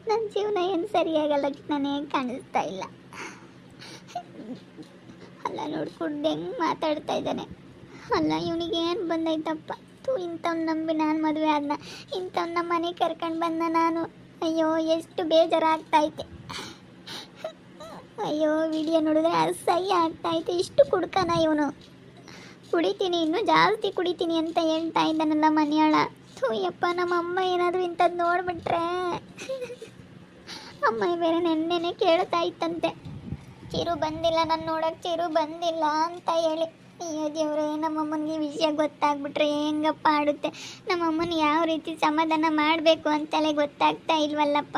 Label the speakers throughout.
Speaker 1: ನನ್ನ ಜೀವನ ಏನು ಸರಿಯಾಗಲ್ಲ ನನಗೆ ಕಾಣಿಸ್ತಾ ಇಲ್ಲ. ಅಲ್ಲ ನೋಡ್ಕೊಂಡು ಹೆಂಗೆ ಮಾತಾಡ್ತಾ ಇದ್ದಾನೆ. ಅಲ್ಲ ಇವನಿಗೆ ಏನು ಬಂದೈತಪ್ಪ. ಇಂಥವ್ನು ನಂಬಿ ನಾನು ಮದುವೆ ಆದ್ನ, ಇಂಥವ್ನ ನಮ್ಮ ಮನೆಗೆ ಕರ್ಕೊಂಡು ಬಂದ ನಾನು. ಅಯ್ಯೋ ಎಷ್ಟು ಬೇಜಾರಾಗ್ತೈತೆ. ಅಯ್ಯೋ ವಿಡಿಯೋ ನೋಡಿದ್ರೆ ಅಸಹ್ಯ ಆಗ್ತೈತೆ. ಇಷ್ಟು ಕುಡ್ಕನ ಇವನು. ಕುಡಿತೀನಿ, ಇನ್ನೂ ಜಾಸ್ತಿ ಕುಡಿತೀನಿ ಅಂತ ಹೇಳ್ತಾ ಇದ್ದಾನಲ್ಲ ಮನೆಯಾಳ. ಯಪ್ಪ, ನಮ್ಮ ಅಮ್ಮ ಏನಾದರೂ ಇಂಥದ್ದು ನೋಡ್ಬಿಟ್ರೆ. ಅಮ್ಮ ಬೇರೆ ನೆನ್ನೆನೆ ಕೇಳ್ತಾ ಇತ್ತಂತೆ, ಚಿರು ಬಂದಿಲ್ಲ ನಾನು ನೋಡೋಕೆ, ಚಿರು ಬಂದಿಲ್ಲ ಅಂತ ಹೇಳಿ. ಅಯ್ಯೋ ದೇವ್ರೆ, ನಮ್ಮಮ್ಮನಿಗೆ ವಿಷಯ ಗೊತ್ತಾಗ್ಬಿಟ್ರೆ ಹೆಂಗಪ್ಪ ಆಡುತ್ತೆ. ನಮ್ಮಮ್ಮನ ಯಾವ ರೀತಿ ಸಮಾಧಾನ ಮಾಡಬೇಕು ಅಂತಲೇ ಗೊತ್ತಾಗ್ತಾ ಇಲ್ವಲ್ಲಪ್ಪ.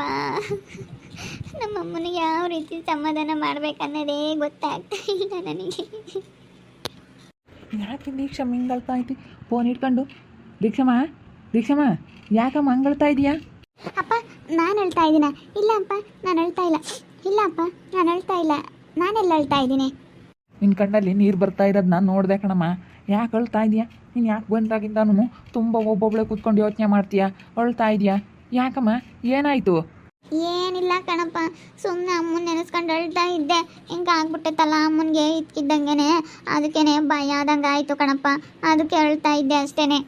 Speaker 1: ನಮ್ಮಮ್ಮನಿಗೆ ಯಾವ ರೀತಿ ಸಮಾಧಾನ ಮಾಡ್ಬೇಕನ್ನೋದೇ ಗೊತ್ತಾಗ್ತಾ ಇಲ್ಲ ನನಗೆ.
Speaker 2: ಯಾಕೆ ದೀಕ್ಷಮ್ಮ ಹಿಂಗಳ್ತಾ ಐತಿ ಫೋನ್ ಇಟ್ಕೊಂಡು? ದೀಕ್ಷಮ್ಮ ಯಾಕಮ್ಮ ಹಂಗಳ್ತಾ ಇದೀಯಾ?
Speaker 1: ಅಪ್ಪ ನಾನು ಹೇಳ್ತಾ ಇದ್ದೀನ? ಇಲ್ಲ ಅಪ್ಪ, ನಾನು ಹೇಳ್ತಾ ಇಲ್ಲ. ಇಲ್ಲ ಅಪ್ಪ, ನಾನು ಹೇಳ್ತಾ ಇಲ್ಲ. ನಾನೆಲ್ಲ ಹೇಳ್ತಾ ಇದ್ದೀನಿ?
Speaker 2: ನಿನ್ನ ಕಣ್ಣಲ್ಲಿ ನೀರು ಬರ್ತಾ ಇರೋದು ನಾನು ನೋಡಿದೆ ಕಣಮ್ಮ. ಯಾಕೆ ಅಳ್ತಾ ಇದೆಯಾ? ನೀನು ಯಾಕೆ ಬಂದಾಗಿಂದನೂ ತುಂಬ ಒಬ್ಬೊಬ್ಬಳೆ ಕೂತ್ಕೊಂಡು ಯೋಚನೆ ಮಾಡ್ತೀಯಾ, ಅಳ್ತಾ ಇದೆಯಾ? ಯಾಕಮ್ಮ, ಏನಾಯಿತು?
Speaker 1: ಏನಿಲ್ಲ ಕಣಪ್ಪ, ಸುಮ್ಮನೆ ಅಮ್ಮನ ನೆನೆಸ್ಕೊಂಡು ಅಳ್ತಾ ಇದ್ದೆ. ಹಿಂಗೆ ಆಗ್ಬಿಟ್ಟೈತಲ್ಲ ಅಮ್ಮನಿಗೆ ಇದ್ಕಿದ್ದಂಗೆ, ಅದಕ್ಕೇನೆ ಭಯ ಆದಂಗೆ ಆಯಿತು ಕಣಪ್ಪ, ಅದಕ್ಕೆ ಅಳ್ತಾ ಇದ್ದೆ ಅಷ್ಟೇ.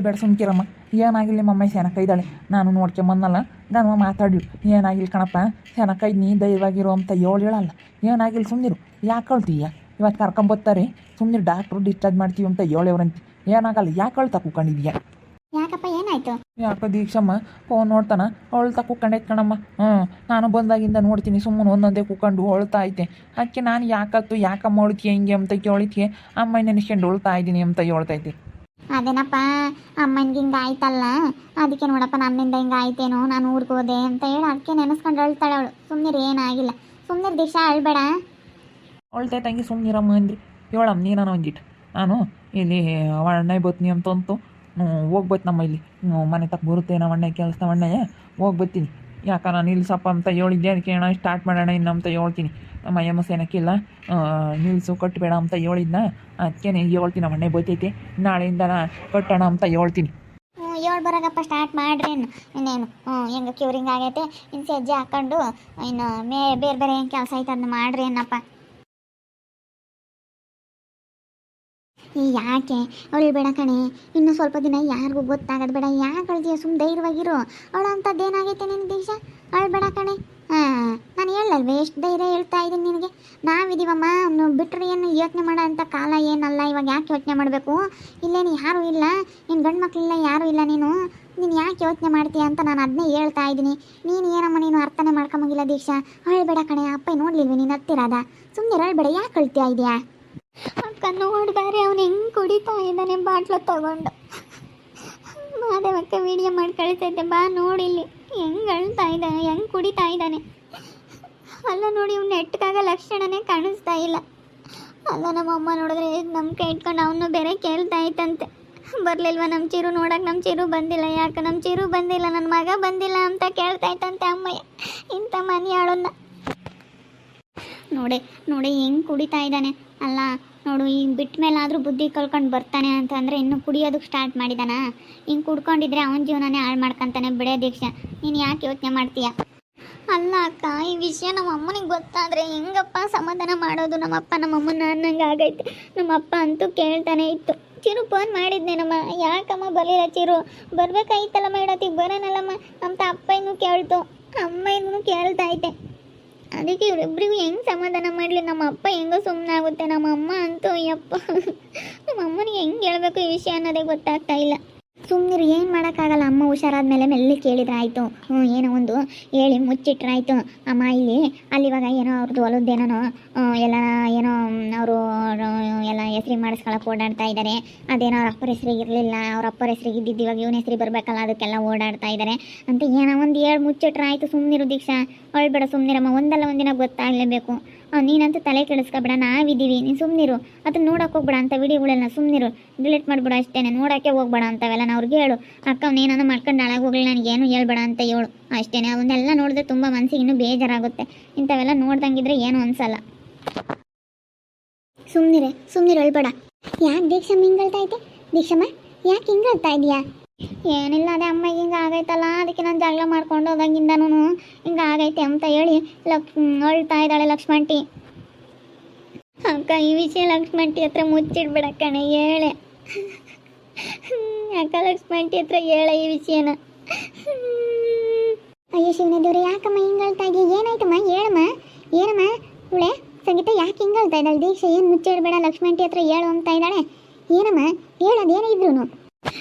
Speaker 2: ಬೇಡ ಸುಮ್ಕಿರಮ್ಮ. ಏನಾಗಿಲ್ಲ, ಮಮ್ಮ ಸೆನಕ ಇದ್ದಾಳೆ, ನಾನು ನೋಡ್ಕೊಂಬನ್ನಲ್ಲ. ನಾನು ಮಾತಾಡಿ ಏನಾಗಿಲ್ಲ ಕಣಪ್ಪ, ಸೆನಕ ನೀ ಧೈರ್ಯವಾಗಿರೋ ಅಂತ ಹೇಳಲ್ಲ. ಏನಾಗಿಲ್ಲ, ಸುಮ್ಮನಿರು. ಯಾಕೆ ಅಳ್ತೀಯ? ಇವತ್ತು ಕರ್ಕೊಂಬರ್ತಾರೆ, ಸುಮ್ಮನೆ ಡಾಕ್ಟ್ರು ಡಿಸ್ಚಾರ್ಜ್ ಮಾಡ್ತೀವಿ ಅಂತ ಹೇಳೇವ್ರಂತೆ. ಏನಾಗಲ್ಲ, ಯಾಕೆ ಅಳ್ತಾ ಕೂಕೊಂಡಿದ್ಯಾ?
Speaker 1: ಯಾಕಪ್ಪ, ಏನಾಯ್ತು?
Speaker 2: ಯಾಕೆ ದೀಕ್ಷಮ್ಮ ಫೋನ್ ನೋಡ್ತಾನ ಅಳ್ತಾ ಕೂತ್ಕೊಂಡೈತೆ ಕಣಮ್ಮ. ನಾನು ಬಂದಾಗಿಂದ ನೋಡ್ತೀನಿ, ಸುಮ್ಮನೆ ಒಂದೊಂದೇ ಕೂತ್ಕೊಂಡು ಅಳ್ತಾ ಐತೆ. ಅದಕ್ಕೆ ನಾನು ಯಾಕಮ್ಮ ಅಳ್ತೀಯ ಹಿಂಗೆ ಅಂತ ಕೇಳಿದ್ಕೆ, ಅಮ್ಮ ನೆನೆಸ್ಕೊಂಡು ಅಳ್ತಾ ಇದ್ದೀನಿ ಅಂತ ಹೇಳ್ತೈತೆ.
Speaker 1: ಅದೇನಪ್ಪ, ಅಮ್ಮನಿಗೆ ಹಿಂಗೆ ಆಯ್ತಲ್ಲ, ಅದಕ್ಕೆ ನೋಡಪ್ಪ ನನ್ನಿಂದ ಹಿಂಗೆ ಆಯ್ತೇನೋ, ನಾನು ಊರಿಗೆ ಹೋದೆ ಅಂತ ಹೇಳಿ ಅದಕ್ಕೆ ನೆನೆಸ್ಕೊಂಡು ಅಳ್ತಾಳೆ ಅವಳು. ಸುಮ್ಮನೆ ಏನಾಗಿಲ್ಲ, ಸುಮ್ಮನೆ ದೀಕ್ಷಾ ಅಳ್ಬೇಡ.
Speaker 2: ಅಳ್ತೈತೆ ತಂಗಿ, ಸುಮ್ಮನಿರಮ್ಮ ಅಂದ್ರಿ. ಹೇಳಮ್ಮ ನೀನಾನು ಒಂದಿಟ್ಟು. ನಾನು ಇಲ್ಲಿ ಅವಳ ಅಣ್ಣ ಬತ್ತೀನಿ ಅಂತಂತು ಹೋಗ್ಬತ್ತು. ನಮ್ಮ ಇಲ್ಲಿ ಮನೆ ತಕ್ಕ ಬರುತ್ತೆ ನಮ್ಮ ಅಣ್ಣ ಕೆಲಸ, ನಮ್ಮ ಅಣ್ಣ ಹೋಗ್ಬತ್ತೀನಿ. ಯಾಕೆ ನಾನು ನಿಲ್ಸಪ್ಪ ಅಂತ ಹೇಳಿದ್ದೆ, ಅದಕ್ಕೆ ಏನೋ ಸ್ಟಾರ್ಟ್ ಮಾಡೋಣ ಇನ್ನು ಅಂತ ಹೇಳ್ತೀನಿ. ನಮ್ಮ ಏನಕ್ಕಿಲ್ಲ, ನಿಲ್ಸು ಕಟ್ಟಬೇಡ ಅಂತ ಹೇಳಿದ್ನ, ಅದಕ್ಕೆ ಹೇಳ್ತೀನಿ. ನಮ್ಮ ಅಣ್ಣ ಬತ್ತೈತೆ, ನಾಳೆಯಿಂದ ಕಟ್ಟೋಣ ಅಂತ ಹೇಳ್ತೀನಿ.
Speaker 1: ಏಳು ಬರೋಗಪ್ಪ, ಸ್ಟಾರ್ಟ್ ಮಾಡ್ರಿ. ಇನ್ನೇನು ಹೆಂಗೆ ಕ್ಯೂರಿಂಗ್ ಆಗೈತೆ, ಇನ್ನು ಸಜ್ಜೆ ಹಾಕ್ಕೊಂಡು ಇನ್ನು ಬೇರೆ ಬೇರೆ ಏನು ಕೆಲಸ ಐತೆ ಅದನ್ನ ಮಾಡ್ರಿ ಏನಪ್ಪ. ಯಾಕೆ ಅವಳು ಬೇಡ ಕಣೆ, ಇನ್ನು ಸ್ವಲ್ಪ ದಿನ ಯಾರಿಗೂ ಗೊತ್ತಾಗೋದು ಬೇಡ. ಯಾಕೆ ಅಳ್ತೀಯ? ಸುಮ್ಮನೆ ಧೈರ್ಯವಾಗಿರು. ಅವಳು ಅಂಥದ್ದು ಏನಾಗೈತೆ ನಿನ್ನ ದೀಕ್ಷಾ? ಅಳ್ಬೇಡ ಕಣೆ. ನಾನು ಹೇಳಲ್ವೇ, ಎಷ್ಟು ಧೈರ್ಯ ಹೇಳ್ತಾ ಇದ್ದೀನಿ ನಿನಗೆ. ನಾವಿದ್ದೀವಮ್ಮ, ಬಿಟ್ಟರೆ ಏನು ಯೋಚನೆ ಮಾಡೋ ಅಂಥ ಕಾಲ ಏನಲ್ಲ ಇವಾಗ. ಯಾಕೆ ಯೋಚನೆ ಮಾಡಬೇಕು? ಇಲ್ಲೇನು ಯಾರೂ ಇಲ್ಲ, ನಿನ್ನ ಗಂಡು ಮಕ್ಕಳಿಲ್ಲ, ಯಾರೂ ಇಲ್ಲ. ನೀನು ಯಾಕೆ ಯೋಚನೆ ಮಾಡ್ತೀಯ ಅಂತ ನಾನು ಅದನ್ನೇ ಹೇಳ್ತಾ ಇದ್ದೀನಿ. ನೀನು ಏನಮ್ಮ, ನೀನು ಅರ್ಥನೇ ಮಾಡ್ಕೊಂಬಂಗಿಲ್ಲ ದೀಕ್ಷಾ. ಅಳ್ಬೇಡ ಕಣೆ, ಅಪ್ಪ ನೋಡ್ಲಿಲ್ವಿ ನೀನು ಹತ್ತಿರದ? ಸುಮ್ಮನೆ ಅಳ್ಬೇಡ. ಯಾಕೆ ಅಳ್ತೀಯ ಇದೆಯಾ? ಅಕ್ಕ ನೋಡ್ಬಾರೆ, ಅವನು ಹೆಂಗೆ ಕುಡಿತಾ ಇದ್ದಾನೆ ಬಾಟ್ಲು ತಗೊಂಡು. ಮಾದೇವಕ್ಕ ವಿಡಿಯೋ ಮಾಡಿ ಕಳಿಸೈತೆ, ಬಾ ನೋಡಿಲ್ಲಿ ಹೆಂಗೆ ಅಳ್ತಾ ಇದ್ದಾನೆ, ಹೆಂಗೆ ಕುಡಿತಾ ಇದ್ದಾನೆ. ಅಲ್ಲ ನೋಡಿ, ಇವ್ನು ನೆಟ್ಟಾಗ ಲಕ್ಷಣನೇ ಕಾಣಿಸ್ತಾ ಇಲ್ಲ. ಅಲ್ಲ ನಮ್ಮಮ್ಮ ನೋಡಿದ್ರೆ ನಮ್ಮ ಕೈ ಇಟ್ಕೊಂಡು ಅವನು ಬೇರೆ ಕೇಳ್ತಾ ಇತ್ತಂತೆ, ಬರಲಿಲ್ವ ನಮ್ಮ ಚಿರು ನೋಡಕ್ಕೆ? ನಮ್ಮ ಚಿರು ಬಂದಿಲ್ಲ. ಯಾಕೆ ನಮ್ಮ ಚಿರು ಬಂದಿಲ್ಲ, ನನ್ನ ಮಗ ಬಂದಿಲ್ಲ ಅಂತ ಕೇಳ್ತಾ ಇತ್ತಂತೆ ಅಮ್ಮಯ್ಯ. ಇಂಥ ಮನೆಯಾಳನ್ನ ನೋಡಿ ಹೆಂಗೆ ಕುಡಿತಾ ಇದ್ದಾನೆ. ಅಲ್ಲ ನೋಡು, ಈಗ ಬಿಟ್ಟ ಮೇಲಾದರೂ ಬುದ್ಧಿ ಕಳ್ಕೊಂಡು ಬರ್ತಾನೆ ಅಂತಂದರೆ ಇನ್ನು ಕುಡಿಯೋದಕ್ಕೆ ಸ್ಟಾರ್ಟ್ ಮಾಡಿದಾನ. ಹಿಂಗೆ ಕುಡ್ಕೊಂಡಿದ್ರೆ ಅವನ ಜೀವನನೇ ಹಾಳು ಮಾಡ್ಕೊತಾನೆ. ಬಿಡೇ ದೀಕ್ಷಾ, ನೀನು ಯಾಕೆ ಯೋಚನೆ ಮಾಡ್ತೀಯ? ಅಲ್ಲ ಅಕ್ಕ, ಈ ವಿಷಯ ನಮ್ಮ ಅಮ್ಮನಿಗೆ ಗೊತ್ತಾದರೆ ಹೆಂಗಪ್ಪ ಸಮಾಧಾನ ಮಾಡೋದು? ನಮ್ಮಪ್ಪ ನಮ್ಮಮ್ಮನ ಅನ್ನಂಗೆ ಆಗೈತೆ. ನಮ್ಮಪ್ಪ ಅಂತೂ ಕೇಳ್ತಾನೆ ಇತ್ತು. ಚಿರು ಫೋನ್ ಮಾಡಿದ್ನೇನಮ್ಮ, ಯಾಕಮ್ಮ ಬರಲಿಲ್ಲ ಚಿರು? ಬರಬೇಕಾಯ್ತಲ್ಲಮ್ಮ, ಇಡತ್ತಿಗೆ ಬರೋನಲ್ಲಮ್ಮ ಅಂತ ಅಪ್ಪನೂ ಕೇಳ್ತು, ಅಮ್ಮನೂ ಕೇಳ್ತಾ ಐತೆ. ಅದಕ್ಕೆ ಇವರಿಬ್ಬರಿಗೂ ಹೆಂಗೆ ಸಮಾಧಾನ ಮಾಡಲಿ? ನಮ್ಮ ಅಪ್ಪ ಹೆಂಗೋ ಸುಮ್ಮನೆ ಆಗುತ್ತೆ, ನಮ್ಮ ಅಮ್ಮ ಅಂತೂ ಯಪ್ಪ, ನಮ್ಮ ಅಮ್ಮನಿಗೆ ಹೆಂಗೆ ಹೇಳ್ಬೇಕು ಈ ವಿಷಯ ಅನ್ನೋದೇ ಗೊತ್ತಾಗ್ತಾ ಇಲ್ಲ. ಸುಮ್ಮನಿರು, ಏನು ಮಾಡೋಕ್ಕಾಗಲ್ಲ. ಅಮ್ಮ ಹುಷಾರಾದ್ಮೇಲೆ ಮೆಲ್ಲಿ ಕೇಳಿದ್ರೆ ಆಯಿತು. ಏನೋ ಒಂದು ಹೇಳಿ ಮುಚ್ಚಿಟ್ರಾಯ್ತು. ಅಮ್ಮ ಇಲ್ಲಿ ಅಲ್ಲಿವಾಗ ಏನೋ ಅವ್ರದ್ದು ಹೊಲದ್ದೇನೋ ಎಲ್ಲ ಏನೋ ಅವರು ಎಲ್ಲ ಹೆಸ್ರಿಗೆ ಮಾಡಿಸ್ಕೊಳಕ್ಕೆ ಓಡಾಡ್ತಾ ಇದ್ದಾರೆ. ಅದೇನೋ ಅವ್ರ ಅಪ್ಪರ ಹೆಸ್ರಿಗೆ ಇರಲಿಲ್ಲ, ಅವ್ರ ಅಪ್ಪರ ಹೆಸ್ರಿಗೆ ಇದ್ದಿದ್ದು ಇವಾಗ ಇವನ ಹೆಸ್ರಿಗೆ ಬರಬೇಕಲ್ಲ, ಅದಕ್ಕೆಲ್ಲ ಓಡಾಡ್ತಾ ಇದ್ದಾರೆ ಅಂತ ಏನೋ ಒಂದು ಹೇಳಿ ಮುಚ್ಚಿಟ್ರಾಯ್ತು. ಸುಮ್ಮನಿರು ದೀಕ್ಷಾ, ಅಳ್ಬೇಡ, ಸುಮ್ಮನಿರಮ್ಮ. ಒಂದಲ್ಲ ಒಂದಿನ ಗೊತ್ತಾಗಲೇಬೇಕು. ನೀನಂತೂ ತಲೆ ಕೆಡಿಸ್ಕೊಬೇಡ, ನಾವಿದ್ದೀವಿ, ನೀನು ಸುಮ್ಮನಿರು. ಅದನ್ನ ನೋಡೋಕೆ ಹೋಗ್ಬೇಡ ಅಂತ ವಿಡಿಯೋಗಳೆಲ್ಲ, ಸುಮ್ಮನಿರು, ಡಿಲೀಟ್ ಮಾಡಿಬಿಡ ಅಷ್ಟೇ. ನೋಡೋಕ್ಕೆ ಹೋಗ್ಬೇಡ ಅಂತವೆಲ್ಲ. ನಾನು ಅವ್ರಿಗೆ ಹೇಳು, ಅಕ್ಕ ಅವನೇನೋ ಮಾಡ್ಕೊಂಡು ಹಾಳಾಗಿ ಹೋಗಲಿ, ನನಗೇನು ಹೇಳ್ಬೇಡ ಅಂತ ಹೇಳು ಅಷ್ಟೇ. ಅವನ್ನೆಲ್ಲ ನೋಡಿದ್ರೆ ತುಂಬ ಮನಸ್ಸಿಗೆ ಇನ್ನೂ ಬೇಜಾರಾಗುತ್ತೆ. ಇಂಥವೆಲ್ಲ ನೋಡ್ದಂಗಿದ್ರೆ ಏನೂ ಅನ್ಸಲ್ಲ. ಸುಮ್ಮನಿರು, ಅಳ್ಬೇಡ. ಯಾಕೆ ದೀಕ್ಷಮ್ಮ ಹಿಂಗಳ್ತಾ ಐತೆ? ದೀಕ್ಷಮ್ಮ ಯಾಕೆ ಹಿಂಗಳ್ತಾ ಇದೆಯಾ? ಏನಿಲ್ಲ ಅದೇ ಅಮ್ಮಗೆ ಹಿಂಗೆ ಆಗೈತಲ್ಲ ಅದಕ್ಕೆ ನಾನು ಜಗಳ ಮಾಡ್ಕೊಂಡು ಹೋದಾಗಿಂದನೂ ಹಿಂಗೆ ಆಗೈತೆ ಅಂತ ಹೇಳಿ ಅಳ್ತಾ ಇದ್ದಾಳೆ ಲಕ್ಷ್ಮಂಟಿ. ಅಕ್ಕ ಈ ವಿಷಯ ಲಕ್ಷ್ಮಂಟಿ ಹತ್ರ ಮುಚ್ಚಿಡ್ಬೇಡ ಕಣೆ, ಹೇಳೆ ಅಕ್ಕ ಲಕ್ಷ್ಮಂಟಿ ಹತ್ರ ಹೇಳ ಈ ವಿಷಯನ. ಅಯ್ಯೋ ಶಿವನೇ ದೇವ್ರೆ, ಯಾಕಮ್ಮ ಹಿಂಗೆ ಅಳ್ತಾ ಇದೆಯಾ? ಏನಾಯ್ತಮ್ಮ ಹೇಳಮ್ಮ, ಏನಮ್ಮ ಇವಳೆ ಸಂಗೀತ ಯಾಕೆ ಹಿಂಗೆ ಅಳ್ತಾ ಇದ್ದಾಳೆ? ದೀಕ್ಷೆ ಏನು ಮುಚ್ಚಿಡ್ಬೇಡ ಲಕ್ಷ್ಮಂಟಿ ಹತ್ರ ಹೇಳು ಅಂತ ಇದ್ದಾಳೆ. ಏನಮ್ಮ ಹೇಳೋದೇನೇ ಇದ್ರು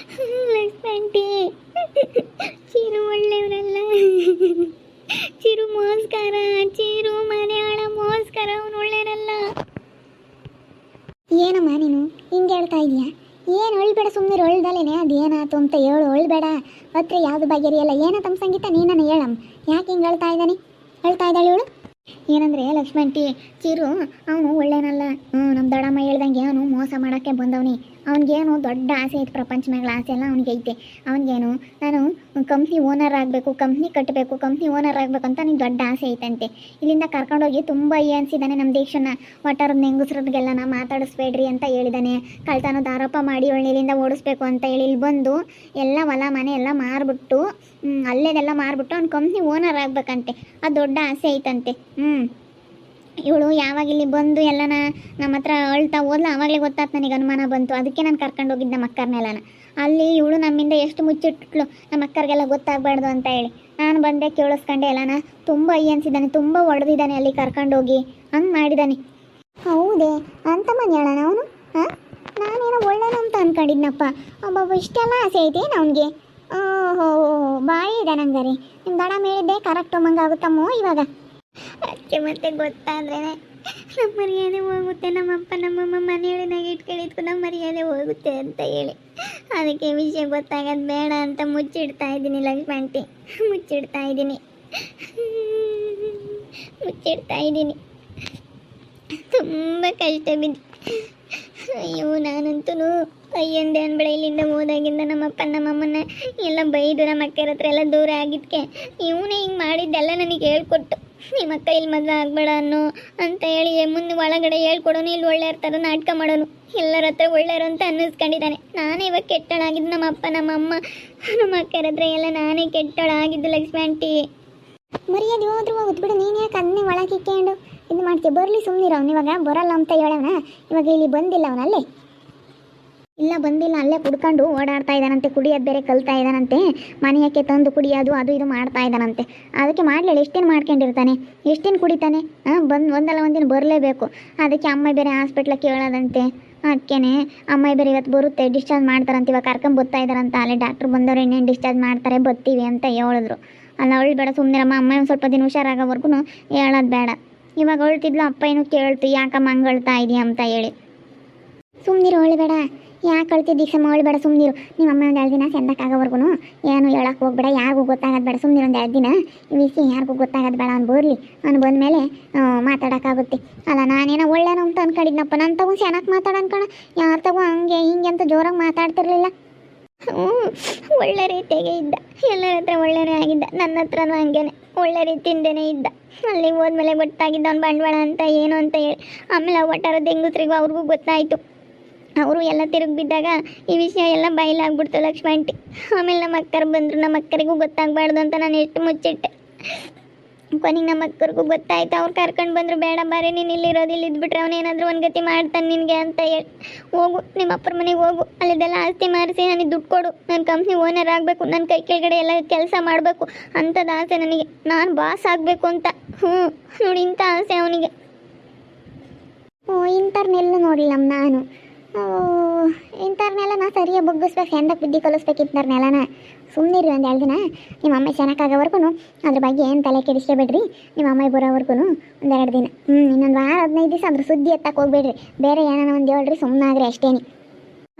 Speaker 1: ಲಕ್ಷ್ಮಂಟಿ ಚಿರು ಒಳ್ಳೆಯವರಲ್ಲ, ಚಿರು ಮೋಸ್ಕರ, ಚಿರು ಮನೆ ಆಳ ಮೋಸ್ಕರ, ಅವನು ಒಳ್ಳೆಯರಲ್ಲ. ಏನಮ್ಮ ನೀನು ಹಿಂಗೆ ಹೇಳ್ತಾ ಇದೀಯಾ? ಏನು ಒಳ್ಬೇಡ, ಸುಮ್ಮನೆ ಒಳ್ದಲೇನೆ ಅದೇನಾಯ್ತು ಅಂತ ಹೇಳು, ಒಳ್ಬೇಡ ಹತ್ರ ಯಾವುದು ಬಗೆರಿಯಲ್ಲ. ಏನತ್ತಮ್ಮ ಸಂಗೀತ ನೀನನ್ನು ಹೇಳಮ್ಮ, ಯಾಕೆ ಹಿಂಗೆ ಹೇಳ್ತಾ ಇದ್ದಾಳೆ ಇವಳು? ಏನಂದರೆ ಲಕ್ಷ್ಮಂಟಿ, ಚಿರು ಅವನು ಒಳ್ಳೆನಲ್ಲ. ನಮ್ಮ ದೊಡ್ಡಮ್ಮ ಹೇಳ್ದಂಗೆ ಅವನು ಮೋಸ ಮಾಡೋಕ್ಕೆ ಬಂದವನಿ. ಅವನಿಗೇನು ದೊಡ್ಡ ಆಸೆ ಐತೆ, ಪ್ರಪಂಚ ಮೇಲೆ ಆಸೆ ಎಲ್ಲ ಅವನಿಗೆ ಐತೆ. ಅವನಿಗೇನು ನಾನು ಕಂಪ್ನಿ ಓನರ್ ಆಗಬೇಕು, ಕಂಪ್ನಿ ಕಟ್ಟಬೇಕು, ಕಂಪ್ನಿ ಓನರ್ ಆಗಬೇಕು ಅಂತ ನನಗೆ ದೊಡ್ಡ ಆಸೆ ಐತಂತೆ. ಇಲ್ಲಿಂದ ಕರ್ಕೊಂಡೋಗಿ ತುಂಬ ಅನಿಸಿದ್ದಾನೆ ನಮ್ಮ ದೇಶನ. ಒಟ್ಟಾರದ ಹೆಂಗಸ್ರದ್ಗೆಲ್ಲ ನಾ ಮಾತಾಡಿಸ್ಬೇಡ್ರಿ ಅಂತ ಹೇಳಿದ್ದಾನೆ. ಕಳ್ತನದ ಆರೋಪ ಮಾಡಿ ಇಲ್ಲಿಂದ ಓಡಿಸ್ಬೇಕು ಅಂತ ಹೇಳಿ ಇಲ್ಲಿ ಬಂದು ಎಲ್ಲ ಹೊಲ ಮನೆ ಎಲ್ಲ ಮಾರ್ಬಿಟ್ಟು ಅಲ್ಲೇದೆಲ್ಲ ಮಾರ್ಬಿಟ್ಟು ಅವ್ನು ಕಂಪ್ನಿ ಓನರ್ ಆಗಬೇಕಂತೆ. ಅದು ದೊಡ್ಡ ಆಸೆ ಐತಂತೆ. ಇವಳು ಯಾವಾಗ ಇಲ್ಲಿ ಬಂದು ಎಲ್ಲನ ನಮ್ಮ ಹತ್ರ ಅಳ್ತಾ ಹೋದ್ಲ, ಆವಾಗಲೇ ಗೊತ್ತಾಯ್ತು ನನಗೆ, ಅನುಮಾನ ಬಂತು. ಅದಕ್ಕೆ ನಾನು ಕರ್ಕೊಂಡು ಹೋಗಿದ್ದೆ ನಮ್ಮ ಅಕ್ಕರ್ನೆಲ್ಲನ. ಅಲ್ಲಿ ಇವಳು ನಮ್ಮಿಂದ ಎಷ್ಟು ಮುಚ್ಚಿಟ್ಲು, ನಮ್ಮ ಅಕ್ಕರಿಗೆಲ್ಲ ಗೊತ್ತಾಗಬಾರ್ದು ಅಂತ ಹೇಳಿ ನಾನು ಬಂದೆ, ಕೇಳಿಸ್ಕೊಂಡೆ ಎಲ್ಲನ. ತುಂಬ ಅನಿಸಿದ್ದಾನೆ, ತುಂಬ ಹೊಡೆದಿದ್ದಾನೆ ಅಲ್ಲಿ ಕರ್ಕೊಂಡೋಗಿ, ಹಂಗೆ ಮಾಡಿದ್ದಾನೆ. ಹೌದೇ ಅಂತ ಮನೆ ಹೇಳೋಣ ಅವನು? ಹಾಂ, ನಾನೇನೋ ಒಳ್ಳೆನ ಅಂತ ಅಂದ್ಕೊಂಡಿದ್ನಪ್ಪ. ಒಬ್ಬೊಬ್ಬ ಇಷ್ಟೆಲ್ಲ ಆಸೆ ಐತೇನು ಅವನಿಗೆ? ಓಹೋ, ಬಾಯಿ ಇದೆ ನಂಗಾರಿ. ನಿಮ್ಮ ದಡ ಮೇಳಿದ್ದೆ ಕರೆಕ್ಟ್ ಮಂಗಾಗುತ್ತಮ್ಮೋ ಇವಾಗ. ಅದಕ್ಕೆ ಮತ್ತೆ ಗೊತ್ತಾದ್ರೆ ನಮ್ಮ ಮರ್ಯಾದೆ ಹೋಗುತ್ತೆ, ನಮ್ಮಪ್ಪ ನಮ್ಮಮ್ಮ ಮನೆಯೊಳಗೆ ಇಟ್ಕೊಂಡಿದ್ಕು ನಮ್ಮ ಮರ್ಯಾದೆ ಹೋಗುತ್ತೆ ಅಂತ ಹೇಳಿ ಅದಕ್ಕೆ ವಿಷಯ ಗೊತ್ತಾಗೋದು ಬೇಡ ಅಂತ ಮುಚ್ಚಿಡ್ತಾ ಇದ್ದೀನಿ ಲಕ್ಷ್ಮಂಟಿ, ಮುಚ್ಚಿಡ್ತಾ ಇದ್ದೀನಿ. ತುಂಬ ಕಷ್ಟ ಬಿದ್ದು ಅಯ್ಯೋ, ನಾನಂತೂ ಅಯ್ಯಂದೆ ಅನ್ಬೇಡ. ಇಲ್ಲಿಂದ ಹೋದಾಗಿಂದ ನಮ್ಮಪ್ಪ ನಮ್ಮಮ್ಮನ ಎಲ್ಲ ಬೈದು ನಮ್ಮ ಅಕ್ಕರ ಹತ್ರ ಎಲ್ಲ ದೂರ ಆಗಿದ್ದಕ್ಕೆ ಇವನೇ ಹಿಂಗೆ ಮಾಡಿದ್ದೆಲ್ಲ ನನಗೆ ಹೇಳ್ಕೊಟ್ಟು, ನಿಮ್ಮ ಅಕ್ಕ ಇಲ್ಲಿ ಮದುವೆ ಆಗಬೇಡ ಅನ್ನೋ ಅಂತ ಹೇಳಿ ಮುಂದೆ ಒಳಗಡೆ ಹೇಳ್ಕೊಡೋನು, ಇಲ್ಲಿ ಒಳ್ಳೆಯವ್ರ ಥರ ನಾಟಕ ಮಾಡೋನು, ಎಲ್ಲರ ಹತ್ರ ಒಳ್ಳೆಯರು ಅಂತ ಅನ್ನಿಸ್ಕೊಂಡಿದ್ದಾನೆ. ನಾನೇ ಇವಾಗ ಕೆಟ್ಟಳಾಗಿದ್ದು, ನಮ್ಮ ಅಪ್ಪ ನಮ್ಮಮ್ಮ ನಮ್ಮ ಅಕ್ಕರ ಹತ್ರ ಎಲ್ಲ ನಾನೇ ಕೆಟ್ಟಳಾಗಿದ್ದು ಲಕ್ಷ್ಮಂಟಿ. ಮರ್ಯಾದೆ ಹೋದ್ರೂ ಹೋಗುತ್ತೆ ಬಿಡು, ನೀನು ಯಾಕೆ ಅದನ್ನೇ ಒಳಗಿಕ್ಕೊಂಡು ಇದು ಮಾಡ್ತೀವಿ? ಬರಲಿ ಸುಮ್ಮನಿರೋ, ಇವಾಗ ಬರಲ್ಲ ಅಂತ ಹೇಳೋಣ. ಇವಾಗ ಇಲ್ಲಿ ಬಂದಿಲ್ಲ ಅವನಲ್ಲೇ, ಇಲ್ಲ ಬಂದಿಲ್ಲ, ಅಲ್ಲೇ ಕುಡ್ಕೊಂಡು ಓಡಾಡ್ತಾ ಇದ್ದಾನಂತೆ, ಕುಡಿಯೋದು ಬೇರೆ ಕಲ್ತಾ ಇದ್ದಾನಂತೆ, ಮನೆಯಕ್ಕೆ ತಂದು ಕುಡಿಯೋದು ಅದು ಇದು ಮಾಡ್ತಾ ಇದ್ದಾನಂತೆ. ಅದಕ್ಕೆ ಮಾಡಲಿಲ್ಲ, ಎಷ್ಟೇನು ಮಾಡ್ಕೊಂಡಿರ್ತಾನೆ, ಎಷ್ಟೇನು ಕುಡಿತಾನೆ? ಒಂದಲ್ಲ ಒಂದಿನ ಬರಲೇಬೇಕು. ಅದಕ್ಕೆ ಅಮ್ಮ ಬೇರೆ ಹಾಸ್ಪಿಟ್ಲಿಗೆ ಕೇಳೋದಂತೆ. ಅದಕ್ಕೇನೆ ಅಮ್ಮ ಬೇರೆ ಇವತ್ತು ಬರುತ್ತೆ, ಡಿಸ್ಚಾರ್ಜ್ ಮಾಡ್ತಾರಂತೆ, ಇವಾಗ ಕರ್ಕೊಂಬರ್ತಾ ಇದ್ದಾರಂತ. ಅಲ್ಲೇ ಡಾಕ್ಟ್ರು ಬಂದವರು ಇನ್ನೇನು ಡಿಸ್ಚಾರ್ಜ್ ಮಾಡ್ತಾರೆ, ಬರ್ತೀವಿ ಅಂತ ಹೇಳಿದ್ರು. ಅಲ್ಲ ಅವಳು ಬೇಡ ಸುಮ್ಮನಿರಮ್ಮ, ಅಮ್ಮ ಒಂದು ಸ್ವಲ್ಪ ದಿನ ಹುಷಾರಾಗೋವರೆಗೂ ಹೇಳೋದು ಬೇಡ. ಇವಾಗ ಅಳ್ತಿದ್ಲು, ಅಪ್ಪ ಏನು ಕೇಳ್ತು, ಯಾಕಮ್ಮ ಹಂಗೆ ಅಳ್ತಾ ಇದೆಯಾ ಅಂತ ಹೇಳಿ. ಸುಮ್ಮನಿರು, ಅಳ್ಬೇಡ, ಯಾಕೆ ಅಳ್ತಿದ್ದಿ ದೀಕ್ಷಮ್ಮ, ಅಳ್ಬೇಡ ಸುಮ್ಮನಿರು. ನಿಮ್ಮ ಅಮ್ಮ ಒಂದು 2 ದಿನ ಸೆಂದಕ್ಕಾಗೋವರೆಗೂ ಏನು ಹೇಳಕ್ಕೆ ಹೋಗ್ಬೇಡ, ಯಾರಿಗೂ ಗೊತ್ತಾಗೋದು ಬೇಡ, ಸುಮ್ಮನಿರು ಒಂದು 2 ದಿನ. ಈ ವಿಷಯ ಯಾರಿಗೂ ಗೊತ್ತಾಗೋದು ಬೇಡ, ಅವ್ನು ಬರಲಿ, ಅವ್ನು ಬಂದಮೇಲೆ ಮಾತಾಡೋಕ್ಕಾಗುತ್ತೆ. ಅಲ್ಲ ನಾನೇನೋ ಒಳ್ಳೆನೋ ಅಂತ ಅಂದ್ಕೊಂಡಿದ್ನಪ್ಪ, ನನ್ನ ತಗೊಂಡು ಚೆನ್ನಾಗಿ ಮಾತಾಡ ಅನ್ಕೋಣ, ಯಾರು ತಗೋ ಹಂಗೆ ಹಿಂಗೆ ಅಂತ ಜೋರಾಗಿ ಮಾತಾಡ್ತಿರ್ಲಿಲ್ಲ. ಒಳ್ಳೆ ರೀತಿಯಾಗೆ ಇದ್ದ, ಎಲ್ಲರ ಹತ್ರ ಒಳ್ಳೆಯೇ ಆಗಿದ್ದ, ನನ್ನ ಹತ್ರನೂ ಹಂಗೇನೆ ಒಳ್ಳೆ ರೀತಿಯಿಂದನೇ ಇದ್ದ. ಅಲ್ಲಿಗೆ ಹೋದ್ಮೇಲೆ ಗೊತ್ತಾಗಿದ್ದ ಅವ್ನು ಬಂಡವಾಳ ಅಂತ ಏನು ಅಂತ ಹೇಳಿ. ಆಮೇಲೆ ಒಟ್ಟಾರದ ಹೆಂಗಸ್ರಿಗೂ ಅವ್ರಿಗೂ ಗೊತ್ತಾಯಿತು. ಅವರು ಎಲ್ಲ ತಿರುಗಿ ಬಿದ್ದಾಗ ಈ ವಿಷಯ ಎಲ್ಲ ಬಯಲಾಗ್ಬಿಡ್ತು ಲಕ್ಷ್ಮಂಟಿ. ಆಮೇಲೆ ನಮ್ಮ ಅಕ್ಕರು ಬಂದರು, ನಮ್ಮ ಅಕ್ಕರಿಗೂ ಗೊತ್ತಾಗಬಾರ್ದು ಅಂತ ನಾನು ಎಷ್ಟು ಮುಚ್ಚಿಟ್ಟೆ. ಕೊನೆಗೆ ನಮ್ಮ ಅಕ್ಕರಿಗೂ ಗೊತ್ತಾಯ್ತು. ಅವ್ರು ಕರ್ಕೊಂಡು ಬಂದರು, ಬೇಡ ಬಾರಿ ನೀನು ಇಲ್ಲಿರೋದು, ಇಲ್ಲಿ ಇದ್ಬಿಟ್ರೆ ಅವನೇನಾದರೂ ಒಂದು ಗತಿ ಮಾಡ್ತಾನೆ ನಿನಗೆ ಅಂತ ಹೇಳಿ. ಹೋಗು ನಿಮ್ಮ ಅಪ್ಪರ ಮನೆಗೆ ಹೋಗು, ಅಲ್ಲಿದೆಲ್ಲ ಆಸ್ತಿ ಮಾರಿಸಿ ನನಗೆ ದುಡ್ಡು ಕೊಡು, ನಾನು ಕಂಪ್ನಿ ಓನರ್ ಆಗಬೇಕು, ನನ್ನ ಕೈ ಕೆಳಗಡೆ ಎಲ್ಲ ಕೆಲಸ ಮಾಡಬೇಕು ಅಂಥದ್ದು ಆಸೆ ನನಗೆ, ನಾನು ಬಾಸ್ ಆಗಬೇಕು ಅಂತ. ನೋಡಿ ಇಂಥ ಆಸೆ ಅವನಿಗೆ. ಇಂಥರ್ನೆಲ್ಲ ನೋಡಿಲ್ಲ ನಾನು, ಇಂಥರ್ನೆಲ್ಲ ನಾ ಸರಿಯಾಗಿ ಬಗ್ಗಿಸ್ಬೇಕು, ಹೆಂದಕ್ಕೆ ಬುದ್ಧಿ ಕಲಿಸ್ಬೇಕು ಇಂಥರ್ನೆಲ್ಲನ. ಸುಮ್ಮನಿರಿ ಒಂದು 2 ದಿನ, ನಿಮ್ಮ ಅಮ್ಮ ಚೆನ್ನಾಗಾಗೋವರೆಗೂ ಅದ್ರ ಬಗ್ಗೆ ಏನು ತಲೆ ಕೆಡಿಸ್ಕೋಬೇಡ್ರಿ. ನಿಮ್ಮ ಅಮ್ಮ ಬರೋವರೆಗೂ ಒಂದು 2 ದಿನ, ಇನ್ನೊಂದು ವಾರ 15 ದಿವಸ ಅದ್ರ ಸುದ್ದಿ ಎತ್ತಕ್ಕೆ ಹೋಗ್ಬೇಡ್ರಿ. ಬೇರೆ ಏನಾನ ಒಂದು ಹೇಳ್ರಿ, ಸುಮ್ಮನಾಗ್ರಿ ಅಷ್ಟೇನಿ.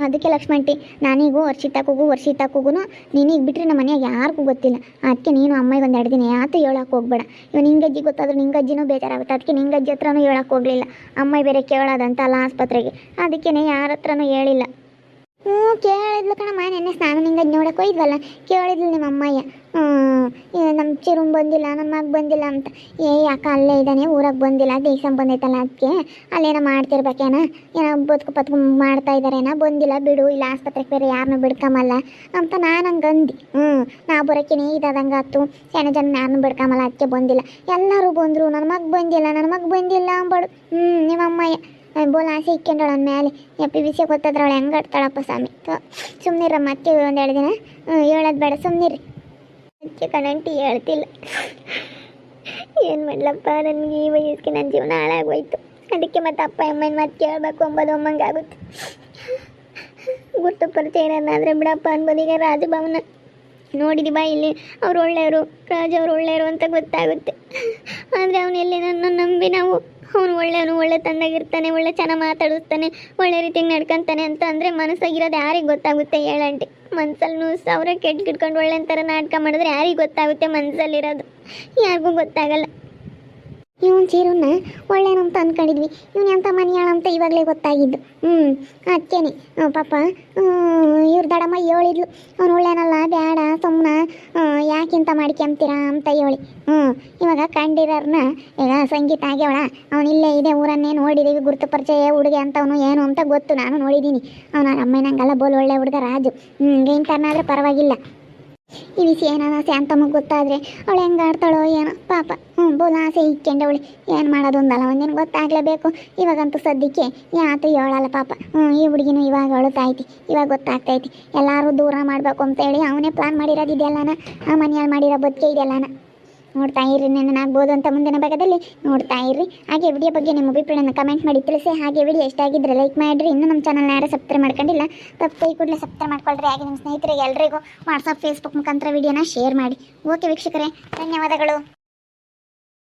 Speaker 1: ಅದಕ್ಕೆ ಲಕ್ಷ್ಮಂಟಿ, ನಾನೀಗೂ ವರ್ಷಿತಕ್ಕೂ ನೀನೀಗ ಬಿಟ್ಟರೆ ನಮ್ಮ ಮನೆಯಾಗ ಯಾರಿಗೂ ಗೊತ್ತಿಲ್ಲ. ಅದಕ್ಕೆ ನೀನು ಅಮ್ಮಗೆ ಒಂದು 2 ದಿನ ಯಾತು ಹೇಳಕ್ಕೆ ಹೋಗ್ಬೇಡ. ಇವಾಗ ನಿಂಗಜ್ಜಿ ಗೊತ್ತಾದ್ರೂ ನಿಂಗಜ್ಜಿನೂ ಬೇಜಾರಾಗುತ್ತೆ. ಅದಕ್ಕೆ ನಿಂಗಜ್ಜಿ ಹತ್ರನೂ ಹೇಳಕ್ಕೆ ಹೋಗಲಿಲ್ಲ. ಅಮ್ಮ ಬೇರೆ ಕೇಳೋದಂತ ಅಲ್ಲ ಆಸ್ಪತ್ರೆಗೆ, ಅದಕ್ಕೇ ಯಾರ ಹತ್ರನೂ ಹೇಳಿಲ್ಲ. ಕೇಳಿದ್ಲು ಕಣಮ್ಮ, ನೆನ್ನೆ ಸ್ನಾನ ನಿಂಗಜ್ಜಿ ನೋಡಕ್ಕೆ ಹೋಯ್ದ್ವಲ್ಲ, ಕೇಳಿದ್ಲು ನಿಮ್ಮ ಅಮ್ಮಯ್ಯ. ನಮ್ಮ ಚಿರುನ್ ಬಂದಿಲ್ಲ, ನನ್ನ ಮಗ ಬಂದಿಲ್ಲ ಅಂತ. ಯಾಕೆ ಅಲ್ಲೇ ಇದ್ದಾನೆ, ಊರಾಗ ಬಂದಿಲ್ಲ, ದೇಶ ಬಂದೈತಲ್ಲ ಅದಕ್ಕೆ ಅಲ್ಲೇನೋ ಮಾಡ್ತಿರ್ಬೇಕೇನ, ಏನೋ ಬದುಕು ಮಾಡ್ತಾ ಇದ್ದಾರೇನ, ಬಂದಿಲ್ಲ ಬಿಡು, ಇಲ್ಲ ಆಸ್ಪತ್ರೆಗೆ ಬೇರೆ ಯಾರನ್ನೂ ಬಿಡ್ಕೊಂಬಲ್ಲ ಅಂತ ನಾನು ಹಂಗೆ ಅಂದು. ನಾ ಬರೋಕ್ಕೇನೆ ಇದಾದಂಗೆ ಆಯ್ತು, ಸಣ್ಣ ಜನ ಯಾರನ್ನೂ ಬಿಡ್ಕೊಂಬಲ್ಲ ಅದಕ್ಕೆ ಬಂದಿಲ್ಲ. ಎಲ್ಲರೂ ಬಂದರು, ನನ್ನ ಮಗ ಬಂದಿಲ್ಲ ಅಂಬಾಡು. ನಿಮ್ಮ ಅಮ್ಮಯ್ಯ ಬೋಲ್ ಆಸೆ ಇಕ್ಕೊಂಡಳ ನನ್ನ ಮೇಲೆ. ಎಪ್ಪಿ ಬಿಸಿ ಗೊತ್ತದ್ರವಳು ಹೆಂಗೆ ಆಡ್ತಾಳಪ್ಪ ಸ್ವಾಮಿ. ಸುಮ್ಮನಿರಮ್ಮ, ಅತ್ತೆ ಒಂದು 2 ದಿನ ಹೇಳೋದು ಬೇಡ, ಸುಮ್ಮನಿರಿ. ಅತ್ತೆ ಕಣಂಟಿ ಹೇಳ್ತಿಲ್ಲ. ಏನು ಮಾಡ್ಲಪ್ಪ, ನನಗೆ ಈ ವಯಸ್ಸಿಗೆ ನನ್ನ ಜೀವನ ಹಾಳಾಗೋಯ್ತು. ಅದಕ್ಕೆ ಮತ್ತೆ ಅಪ್ಪ ಅಮ್ಮನ ಮಾತು ಕೇಳಬೇಕು ಅಂಬೋದು ಅಮ್ಮಂಗಾಗುತ್ತೆ. ಗುರ್ತು ಪರಿಚಯ ಇರೋದಾದರೆ ಬಿಡಪ್ಪ ಅನ್ಬೋದು. ಈಗ ರಾಜಭವನ ನೋಡಿದೀವ, ಇಲ್ಲಿ ಅವ್ರು ಒಳ್ಳೆಯವರು, ರಾಜ ಅವ್ರು ಒಳ್ಳೆಯವರು ಅಂತ ಗೊತ್ತಾಗುತ್ತೆ. ಆದರೆ ಅವನೆಲ್ಲಿ ನನ್ನ ನಂಬಿ ನಾವು ಅವನು ಒಳ್ಳೆಯವನು, ಒಳ್ಳೆ ತಂದಾಗಿರ್ತಾನೆ, ಒಳ್ಳೆ ಚೆನ್ನಾಗಿ ಮಾತಾಡಿಸ್ತಾನೆ, ಒಳ್ಳೆ ರೀತಿಗೆ ನಡ್ಕೊತಾನೆ ಅಂತ ಅಂದರೆ ಮನಸ್ಸಾಗಿರೋದು ಯಾರಿಗೆ ಗೊತ್ತಾಗುತ್ತೆ ಹೇಳಂಟಿ. ಮನ್ಸಲ್ಲಿ ಸಾವಿರ ಕೆಟ್ಕಿಟ್ಕೊಂಡು ಒಳ್ಳೆ ಥರ ನಾಟಕ ಮಾಡಿದ್ರೆ ಯಾರಿಗೆ ಗೊತ್ತಾಗುತ್ತೆ ಮನಸ್ಸಲ್ಲಿರೋದು? ಯಾರಿಗೂ ಗೊತ್ತಾಗಲ್ಲ. ಇವನು ಚೀರನ್ನ ಒಳ್ಳೆನಂತ ಅಂದ್ಕೊಂಡಿದ್ವಿ, ಇವನು ಎಂಥ ಮನೆಯಾಳ ಅಂತ ಇವಾಗಲೇ ಗೊತ್ತಾಗಿದ್ದು. ಅದಕ್ಕೇನೆ ಪಾಪ ಇವ್ರ ದಡಮ್ಮ ಹೇಳಿದ್ಲು, ಅವ್ನು ಒಳ್ಳೆನಲ್ಲ, ಬೇಡ ಸುಮ್ಮನೆ ಯಾಕಿಂತ ಮಾಡ್ಕೊಂತೀರಾ ಅಂತ ಹೇಳಿ. ಇವಾಗ ಕಂಡಿರೋರ್ನ, ಈಗ ಸಂಗೀತ ಆಗ್ಯವಳ, ಅವನಿಲ್ಲೇ ಇದೆ ಊರನ್ನೇ ನೋಡಿದ್ದೀವಿ, ಗುರುತು ಪರಿಚಯ ಹುಡುಗ ಅಂತವನು ಏನು ಅಂತ ಗೊತ್ತು, ನಾನು ನೋಡಿದ್ದೀನಿ. ಅವನ ಅಮ್ಮನಂಗೆಲ್ಲ ಬೋಲ್ ಒಳ್ಳೆ ಹುಡುಗ ರಾಜು. ಗೇಂತನಾದ್ರೆ ಪರವಾಗಿಲ್ಲ. ಈ ವಿಷಯ ಏನಾನ ಶಾಂತಮ್ಮಗೆ ಗೊತ್ತಾದರೆ ಅವಳು ಹೆಂಗೆ ಆಡ್ತಾಳೋ ಏನೋ ಪಾಪ. ಬೋಲ್ ಆಸೆ ಇಕ್ಕೊಂಡವಳು, ಏನು ಮಾಡೋದು ಅಂದಲ್ಲ, ಒಂದಿನ ಗೊತ್ತಾಗಲೇಬೇಕು. ಇವಾಗಂತೂ ಸದ್ಯಕ್ಕೆ ಯಾತು ಹೇಳಲ್ಲ ಪಾಪ. ಈ ಹುಡುಗಿನೂ ಇವಾಗ ಅಳುತ್ತೈತಿ, ಇವಾಗ ಗೊತ್ತಾಗ್ತೈತಿ. ಎಲ್ಲರೂ ದೂರ ಮಾಡಬೇಕು ಅಂತೇಳಿ ಅವನೇ ಪ್ಲಾನ್ ಮಾಡಿರೋದು ಇದೆಲ್ಲನ, ಆ ಮನೆಯಲ್ಲಿ ಮಾಡಿರೋ ಬದುಕೆ ಇದೆಲ್ಲನ. ನೋಡ್ತಾ ಇರ್ರಿ, ನೆನನಾಗ್ಬೋದು ಅಂತ ಮುಂದಿನ ಭಾಗದಲ್ಲಿ ನೋಡ್ತಾ ಇರ್ರಿ. ಹಾಗೆ ವಿಡಿಯೋ ಬಗ್ಗೆ ನಿಮ್ಮ ಅಭಿಪ್ರಾಯನ ಕಮೆಂಟ್ ಮಾಡಿ ತಿಳಿಸಿ. ಹಾಗೆ ವಿಡಿಯೋ ಎಷ್ಟಾಗಿದ್ದರೆ ಲೈಕ್ ಮಾಡಿರಿ. ಇನ್ನೂ ನಮ್ಮ ಚಾನಲ್ನ ಯಾರು ಸಬ್ಸ್ಕ್ರೈಬ್ ಮಾಡ್ಕೊಂಡಿಲ್ಲ, ತಪ್ಪು ಈ ಕೂಡಲೇ ಸಬ್ಸ್ಕ್ರೈಬ್ ಮಾಡ್ಕೊಳ್ರಿ. ಹಾಗೆ ನಿಮ್ಮ ಸ್ನೇಹಿತರಿಗೆ ಎಲ್ರಿಗೂ ವಾಟ್ಸಪ್ ಫೇಸ್ಬುಕ್ ಮುಖಾಂತರ ವಿಡಿಯೋನ ಶೇರ್ ಮಾಡಿ. ಓಕೆ ವೀಕ್ಷಕರೇ, ಧನ್ಯವಾದಗಳು.